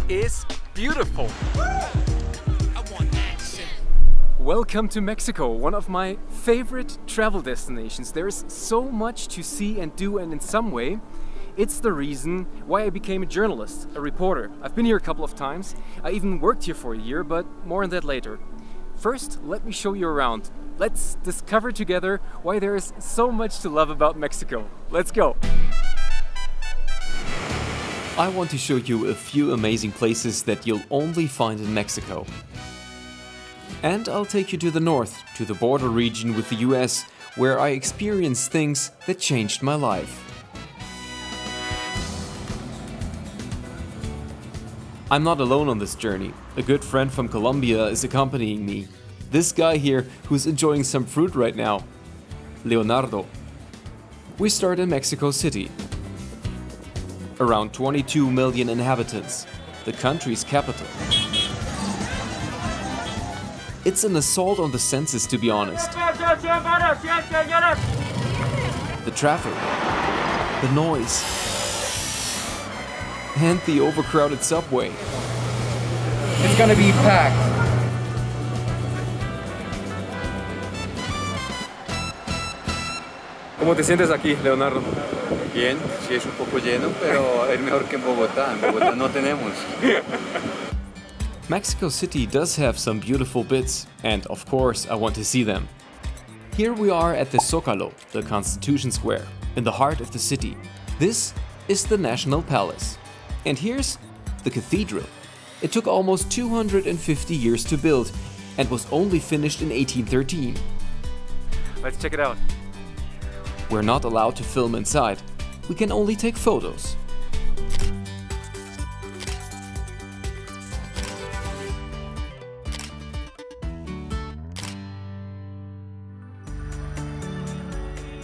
is beautiful. Welcome to Mexico, one of my favorite travel destinations. There is so much to see and do, and in some way it's the reason why I became a journalist, a reporter. I've been here a couple of times. I even worked here for a year, but more on that later. First, let me show you around. Let's discover together why there is so much to love about Mexico. Let's go! I want to show you a few amazing places that you'll only find in Mexico. And I'll take you to the north, to the border region with the US, where I experienced things that changed my life. I'm not alone on this journey. A good friend from Colombia is accompanying me. This guy here who's enjoying some fruit right now. Leonardo. We start in Mexico City. Around 22 million inhabitants, the country's capital. It's an assault on the senses, to be honest. The traffic, the noise, and the overcrowded subway. It's gonna be packed. ¿Cómo te sientes aquí, Leonardo? Bien, sí es un poco lleno, pero es mejor que en Bogotá. En Bogotá no tenemos. Mexico City does have some beautiful bits, and of course I want to see them. Here we are at the Zócalo, the Constitution Square, in the heart of the city. This is the National Palace. And here's the cathedral. It took almost 250 years to build and was only finished in 1813. Let's check it out. We're not allowed to film inside. We can only take photos.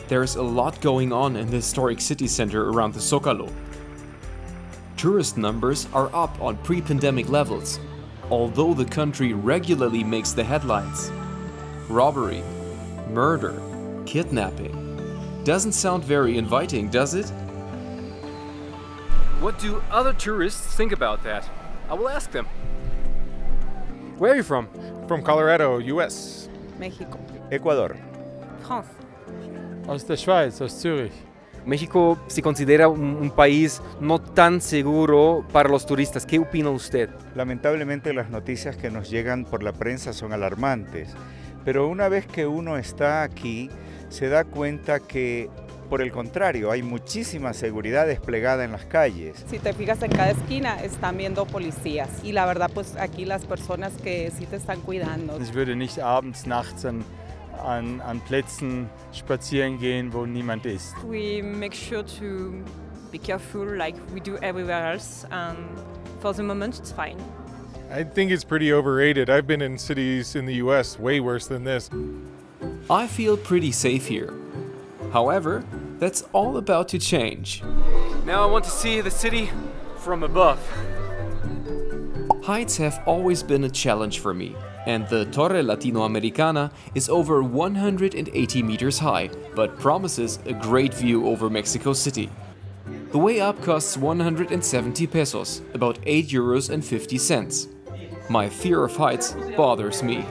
There's a lot going on in the historic city center around the Zócalo. Tourist numbers are up on pre-pandemic levels, although the country regularly makes the headlines. Robbery, murder, kidnapping. Doesn't sound very inviting, does it? What do other tourists think about that? I will ask them. Where are you from? From Colorado, US. México. Ecuador. France. Aus der Schweiz, aus Zürich. México se considera un país no tan seguro para los turistas. ¿Qué opina usted? Lamentablemente las noticias que nos llegan por la prensa son alarmantes, pero una vez que uno está aquí, se da cuenta que, por el contrario, hay muchísima seguridad desplegada en las calles. Si te fijas, en cada esquina están viendo policías y la verdad pues aquí las personas que sí te están cuidando. Ich würde nicht abends, nachts an Plätzen spazieren gehen, wo niemand ist. We make sure to be careful like we do everywhere else, and for the moment it's fine. I think it's pretty overrated. I've been in cities in the US way worse than this. I feel pretty safe here. However, that's all about to change. Now I want to see the city from above. Heights have always been a challenge for me, and the Torre Latinoamericana is over 180 meters high, but promises a great view over Mexico City. The way up costs 170 pesos, about 8 euros and 50 cents. My fear of heights bothers me.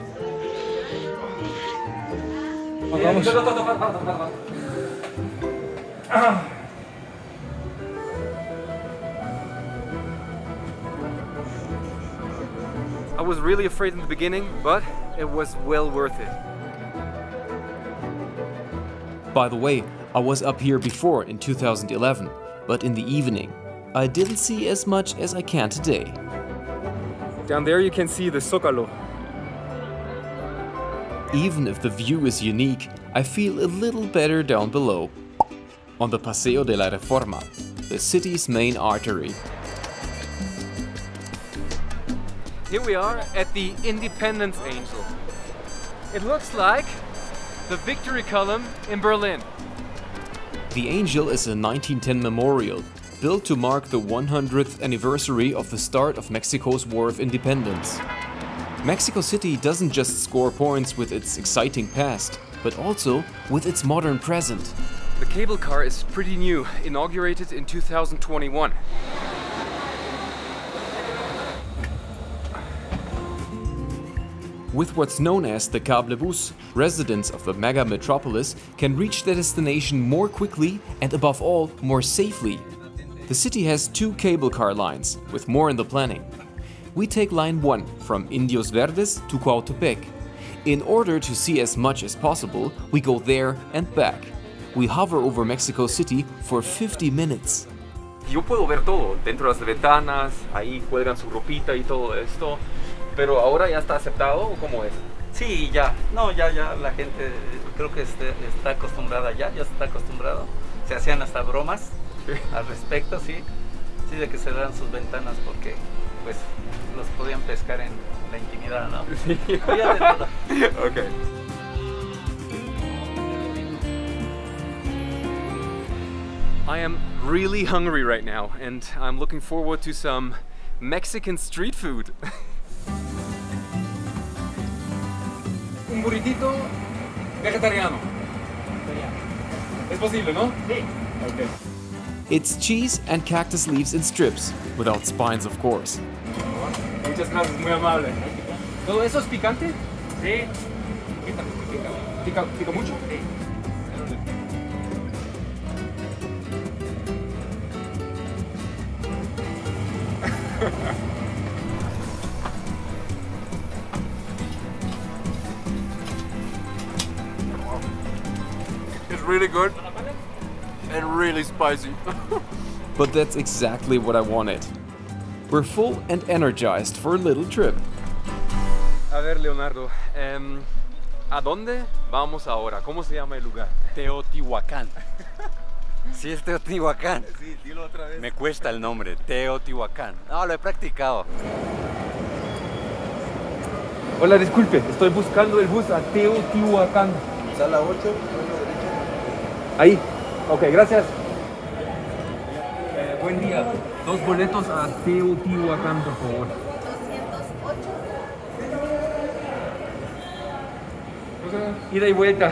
I was really afraid in the beginning, but it was well worth it. By the way, I was up here before in 2011, but in the evening. I didn't see as much as I can today. Down there you can see the Zócalo. Even if the view is unique, I feel a little better down below, on the Paseo de la Reforma, the city's main artery. Here we are at the Independence Angel. It looks like the Victory Column in Berlin. The Angel is a 1910 memorial, built to mark the 100th anniversary of the start of Mexico's War of Independence. Mexico City doesn't just score points with its exciting past, but also with its modern present. The cable car is pretty new, inaugurated in 2021. With what's known as the Cablebus, residents of the mega metropolis can reach their destination more quickly and above all, more safely. The city has 2 cable car lines, with more in the planning. We take line 1 from Indios Verdes to Cuautepec. In order to see as much as possible, we go there and back. We hover over Mexico City for 50 minutes. Yo puedo ver todo, dentro de las ventanas, ahí cuelgan su ropita y todo esto, pero ahora ya está aceptado, ¿o cómo es? Sí, ya, no, ya la gente creo que está acostumbrada ya se está acostumbrado. Se hacían hasta bromas al respecto, sí, de que cerraran sus ventanas porque pues los podían pescar en la intimidad, ¿no? Sí. Ya de todo. Okay. I am really hungry right now and I'm looking forward to some Mexican street food. Un burritito vegetariano. Es posible, ¿no? Sí. Okay. It's cheese and cactus leaves in strips, without spines of course. Muchas gracias, muy amable. ¿Todo eso es picante? Sí. ¿Pica mucho? Sí. It's really good and really spicy. But that's exactly what I wanted. We're full and energized for a little trip. A ver, Leonardo, ¿a dónde vamos ahora? ¿Cómo se llama el lugar? Teotihuacán. Sí, es Teotihuacán. Sí, dilo otra vez. Me cuesta el nombre, Teotihuacán. No, lo he practicado. Hola, disculpe, estoy buscando el bus a Teotihuacán. Sala 8, derecha. Ahí. Ok, gracias. Buen día. 2 boletos a Teotihuacán, por favor. 208. Ida y vuelta.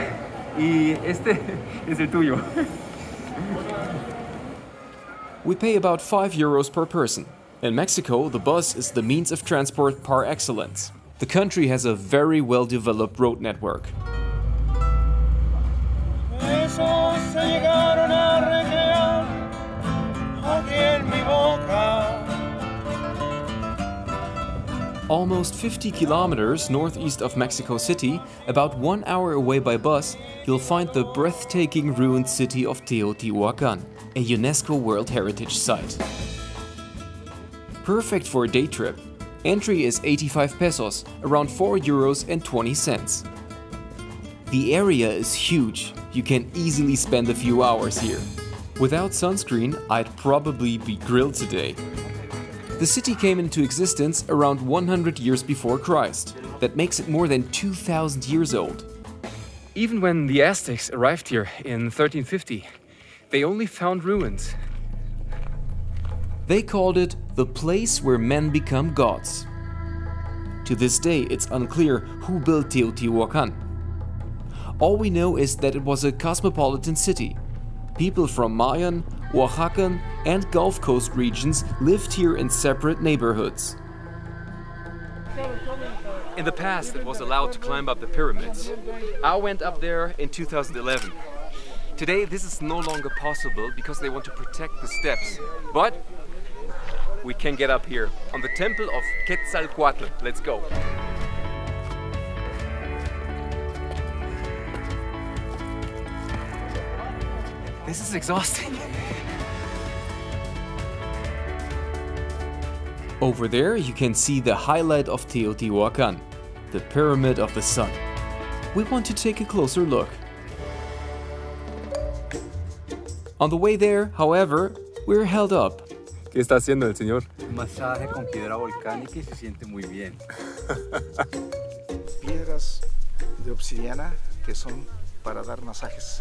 Y este es el tuyo. We pay about 5 euros per person. In Mexico, the bus is the means of transport par excellence. The country has a very well-developed road network. Almost 50 kilometers northeast of Mexico City, about 1 hour away by bus, you'll find the breathtaking ruined city of Teotihuacan, a UNESCO World Heritage Site. Perfect for a day trip. Entry is 85 pesos, around 4 euros and 20 cents. The area is huge. You can easily spend a few hours here. Without sunscreen, I'd probably be grilled today. The city came into existence around 100 years before Christ. That makes it more than 2,000 years old. Even when the Aztecs arrived here in 1350, they only found ruins. They called it the place where men become gods. To this day, it's unclear who built Teotihuacan. All we know is that it was a cosmopolitan city. People from Mayan, Oaxacan, and Gulf Coast regions lived here in separate neighborhoods. In the past, it was allowed to climb up the pyramids. I went up there in 2011. Today, this is no longer possible because they want to protect the steps. But we can get up here on the temple of Quetzalcoatl. Let's go. This is exhausting. Over there, you can see the highlight of Teotihuacan, the Pyramid of the Sun. We want to take a closer look. On the way there, however, we're held up. ¿Qué está haciendo el señor? Un masaje con piedra volcánica y se siente muy bien. Piedras de obsidiana que son para dar masajes.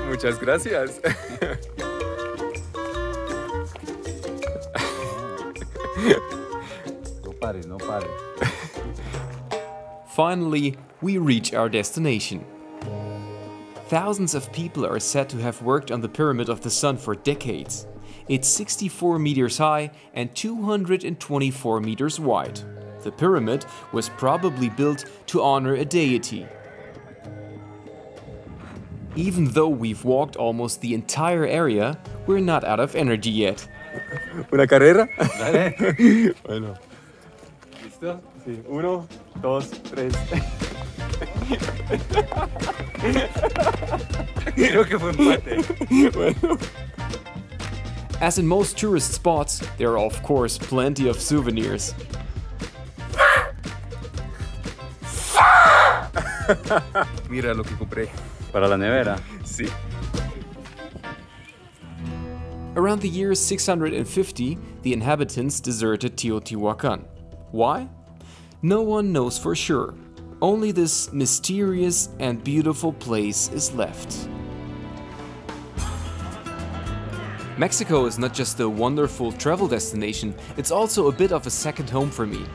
Muchas gracias. No pare, no pare. Finally, we reach our destination. Thousands of people are said to have worked on the Pyramid of the Sun for decades. It's 64 meters high and 224 meters wide. The pyramid was probably built to honor a deity. Even though we've walked almost the entire area, we're not out of energy yet. ¿Una carrera? Dale. Bueno. ¿Listo? Sí. 1, 2, 3. Creo que fue empate. Bueno. As in most tourist spots, there are of course plenty of souvenirs. Mira lo que compré. Para la nevera. Sí. Around the year 650, the inhabitants deserted Teotihuacan. Why? No one knows for sure. Only this mysterious and beautiful place is left. Mexico is not just a wonderful travel destination, it's also a bit of a second home for me.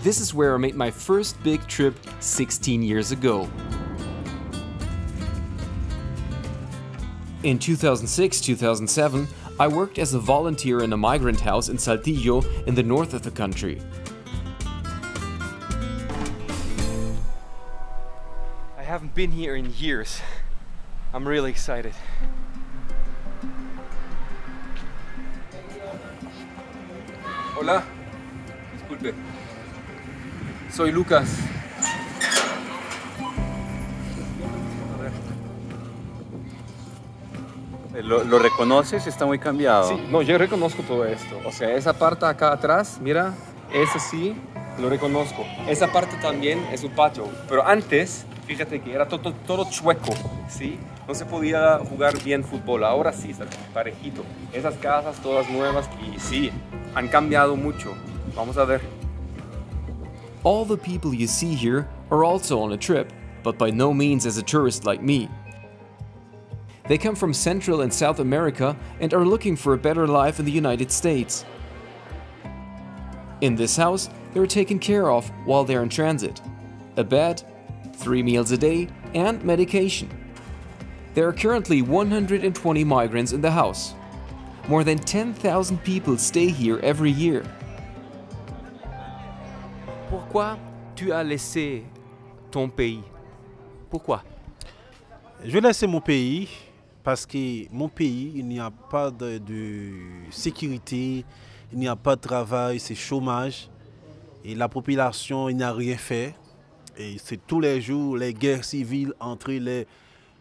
This is where I made my first big trip 16 years ago. In 2006-2007, I worked as a volunteer in a migrant house in Saltillo in the north of the country. I haven't been here in years. I'm really excited. Hola. Disculpe. Soy Lucas. ¿Lo reconoces? Está muy cambiado. Sí, no, yo reconozco todo esto. O sea, esa parte acá atrás, mira, ese sí, lo reconozco. Esa parte también es un patio. Pero antes, fíjate que era todo chueco, ¿sí? No se podía jugar bien fútbol. Ahora sí, está parejito. Esas casas todas nuevas y sí, han cambiado mucho. Vamos a ver. All the people you see here are also on a trip, but by no means as a tourist like me. They come from Central and South America and are looking for a better life in the United States. In this house, they are taken care of while they're in transit. A bed, 3 meals a day, and medication. There are currently 120 migrants in the house. More than 10,000 people stay here every year. Pourquoi tu as laissé ton pays? Pourquoi? Je laisse mon pays parce que mon pays, il n'y a pas de sécurité, il n'y a pas de travail, c'est chômage. Et la population, il n'a rien fait. Et c'est tous les jours les guerres civiles entre les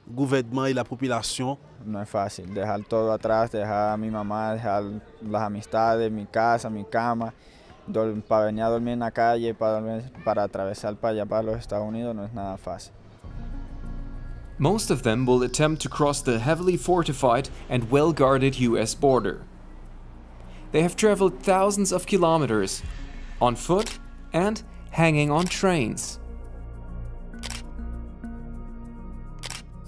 gouvernements y la populación. No es fácil, dejar todo atrás, dejar a mi mamá, dejar las amistades, mi casa, mi cama, para venir a dormir en la calle, para atravesar para allá, para los Estados Unidos, no es nada fácil. Most of them will attempt to cross the heavily fortified and well-guarded US border. They have traveled thousands of kilometers, on foot and hanging on trains.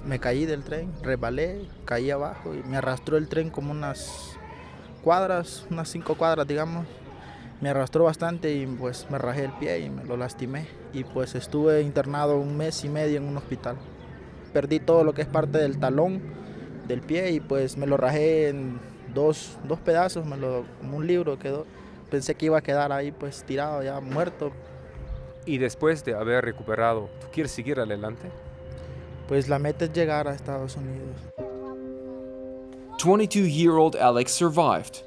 Me caí del tren, resbalé, caí abajo y me arrastró el tren como unas cuadras, unas 5 cuadras digamos. Me arrastró bastante y pues me rajé el pie y me lo lastimé. Y pues estuve internado 1 mes y medio en un hospital. Perdí todo lo que es parte del talón del pie y pues me lo rajé en dos pedazos, como un libro quedó. Pensé que iba a quedar ahí pues tirado, ya muerto. Y después de haber recuperado, ¿tú quieres seguir adelante? Pues la meta es llegar a Estados Unidos. 22-year-old Alex survived.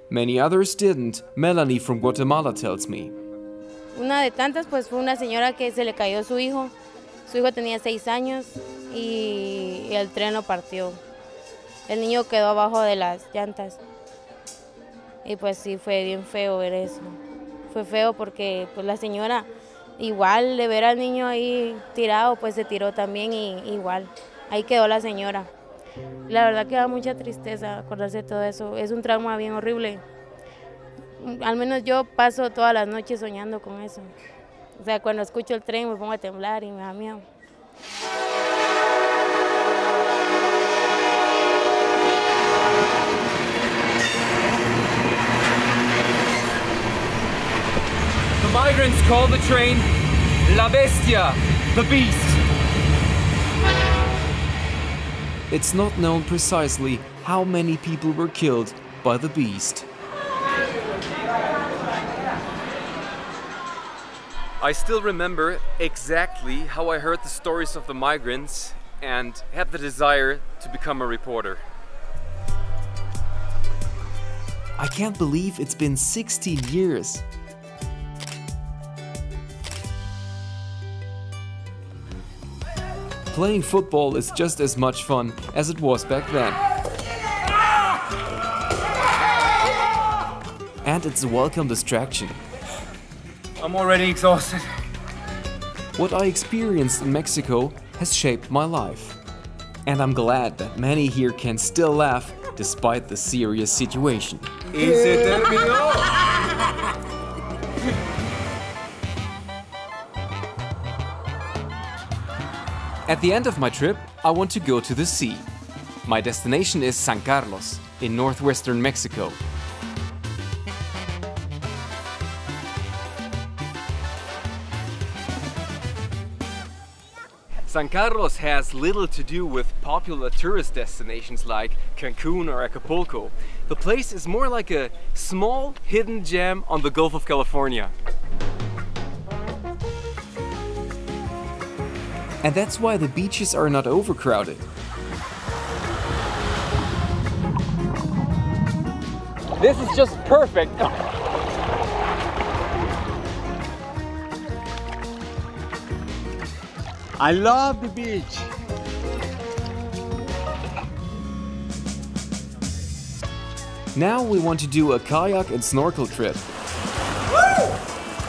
Many others didn't, Melanie from Guatemala tells me. Una de tantas pues fue una señora que se le cayó su hijo. Su hijo tenía 6 años y el tren lo partió. El niño quedó abajo de las llantas. Y pues sí, fue bien feo ver eso. Fue feo porque pues la señora, igual de ver al niño ahí tirado, pues se tiró también y igual. Ahí quedó la señora. La verdad que da mucha tristeza acordarse de todo eso. Es un trauma bien horrible. Al menos yo paso todas las noches soñando con eso. O sea, cuando escucho el tren me pongo a temblar y me da miedo. The migrants call the train La Bestia, the beast. It's not known precisely how many people were killed by the beast. I still remember exactly how I heard the stories of the migrants and had the desire to become a reporter. I can't believe it's been 16 years. Playing football is just as much fun as it was back then. And it's a welcome distraction. I'm already exhausted. What I experienced in Mexico has shaped my life. And I'm glad that many here can still laugh despite the serious situation. Y se terminó. At the end of my trip, I want to go to the sea. My destination is San Carlos, in northwestern Mexico. San Carlos has little to do with popular tourist destinations like Cancun or Acapulco. The place is more like a small hidden gem on the Gulf of California. And that's why the beaches are not overcrowded. This is just perfect. I love the beach. Now we want to do a kayak and snorkel trip.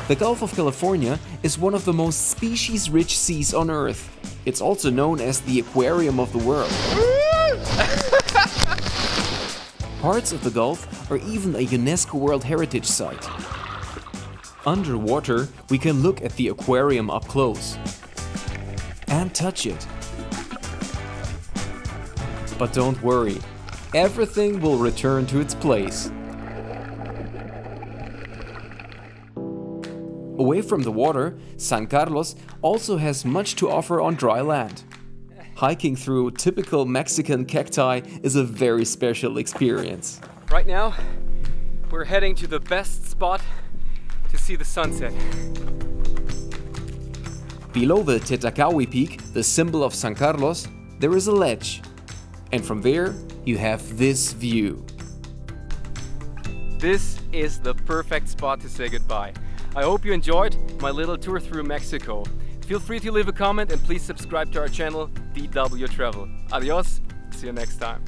The Gulf of California is one of the most species-rich seas on Earth. It's also known as the aquarium of the world. Parts of the Gulf are even a UNESCO World Heritage Site. Underwater, we can look at the aquarium up close and touch it. But don't worry, everything will return to its place. Away from the water, San Carlos also has much to offer on dry land. Hiking through typical Mexican cacti is a very special experience. Right now, we're heading to the best spot to see the sunset. Below the Tetacawi Peak, the symbol of San Carlos, there is a ledge. And from there, you have this view. This is the perfect spot to say goodbye. I hope you enjoyed my little tour through Mexico. Feel free to leave a comment and please subscribe to our channel, DW Travel. Adios, see you next time.